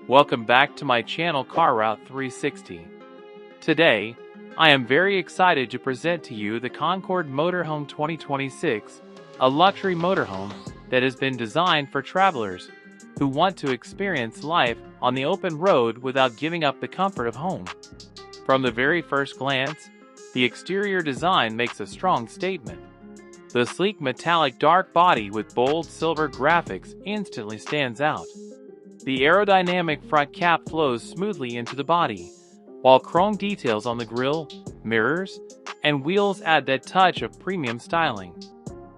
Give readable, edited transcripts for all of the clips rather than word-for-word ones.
Welcome back to my channel CarRoute360. Today, I am very excited to present to you the Concord Motorhome 2026, a luxury motorhome that has been designed for travelers who want to experience life on the open road without giving up the comfort of home. From the very first glance, the exterior design makes a strong statement. The sleek metallic dark body with bold silver graphics instantly stands out. The aerodynamic front cap flows smoothly into the body, while chrome details on the grille, mirrors, and wheels add that touch of premium styling.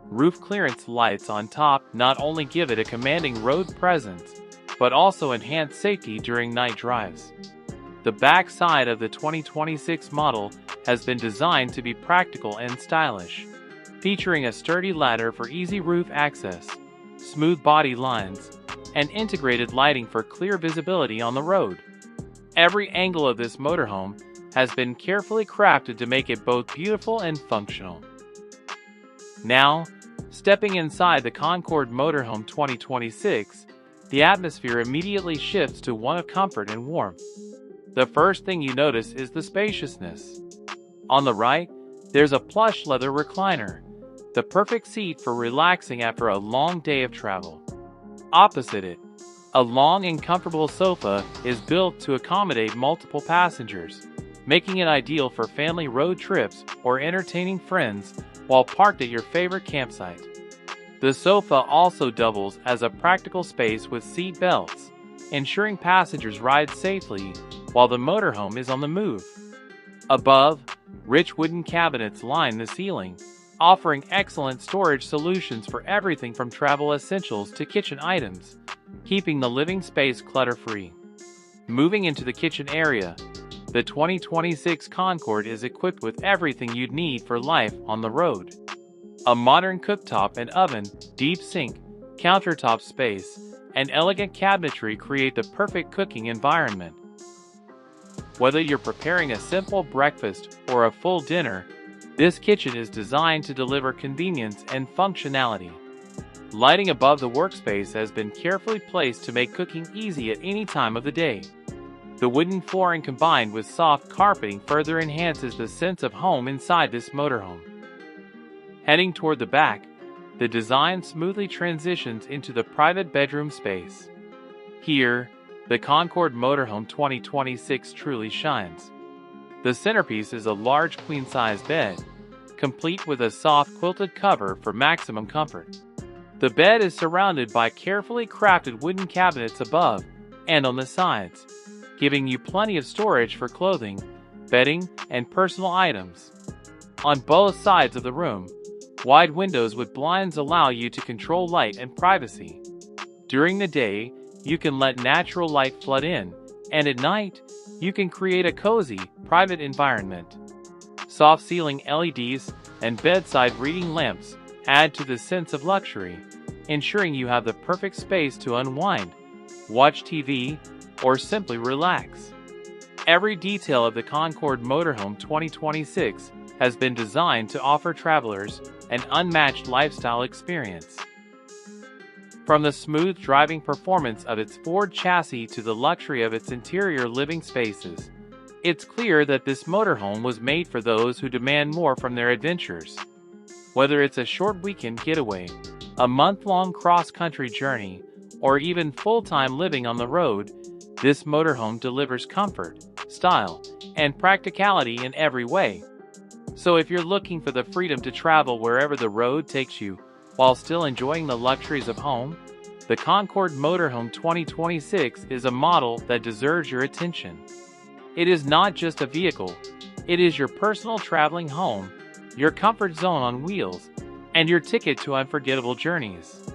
Roof clearance lights on top not only give it a commanding road presence, but also enhance safety during night drives. The back side of the 2026 model has been designed to be practical and stylish, featuring a sturdy ladder for easy roof access, smooth body lines, and integrated lighting for clear visibility on the road. Every angle of this motorhome has been carefully crafted to make it both beautiful and functional. Now, stepping inside the Concord Motorhome 2026, the atmosphere immediately shifts to one of comfort and warmth. The first thing you notice is the spaciousness. On the right, there's a plush leather recliner, the perfect seat for relaxing after a long day of travel. Opposite it, a long and comfortable sofa is built to accommodate multiple passengers, making it ideal for family road trips or entertaining friends while parked at your favorite campsite. The sofa also doubles as a practical space with seat belts, ensuring passengers ride safely while the motorhome is on the move. Above, rich wooden cabinets line the ceiling, offering excellent storage solutions for everything from travel essentials to kitchen items, keeping the living space clutter-free. Moving into the kitchen area, the 2026 Concord is equipped with everything you'd need for life on the road. A modern cooktop and oven, deep sink, countertop space, and elegant cabinetry create the perfect cooking environment. Whether you're preparing a simple breakfast or a full dinner, this kitchen is designed to deliver convenience and functionality. Lighting above the workspace has been carefully placed to make cooking easy at any time of the day. The wooden flooring combined with soft carpeting further enhances the sense of home inside this motorhome. Heading toward the back, the design smoothly transitions into the private bedroom space. Here, the Concord Motorhome 2026 truly shines. The centerpiece is a large queen-size bed, complete with a soft quilted cover for maximum comfort. The bed is surrounded by carefully crafted wooden cabinets above and on the sides, giving you plenty of storage for clothing, bedding, and personal items. On both sides of the room, wide windows with blinds allow you to control light and privacy. During the day, you can let natural light flood in, and at night, you can create a cozy, private environment. Soft ceiling LEDs and bedside reading lamps add to the sense of luxury, ensuring you have the perfect space to unwind, watch TV, or simply relax. Every detail of the Concord Motorhome 2026 has been designed to offer travelers an unmatched lifestyle experience. From the smooth driving performance of its Ford chassis to the luxury of its interior living spaces, it's clear that this motorhome was made for those who demand more from their adventures. Whether it's a short weekend getaway, a month-long cross-country journey, or even full-time living on the road, this motorhome delivers comfort, style, and practicality in every way. So if you're looking for the freedom to travel wherever the road takes you, while still enjoying the luxuries of home, the Concord Motorhome 2026 is a model that deserves your attention. It is not just a vehicle, it is your personal traveling home, your comfort zone on wheels, and your ticket to unforgettable journeys.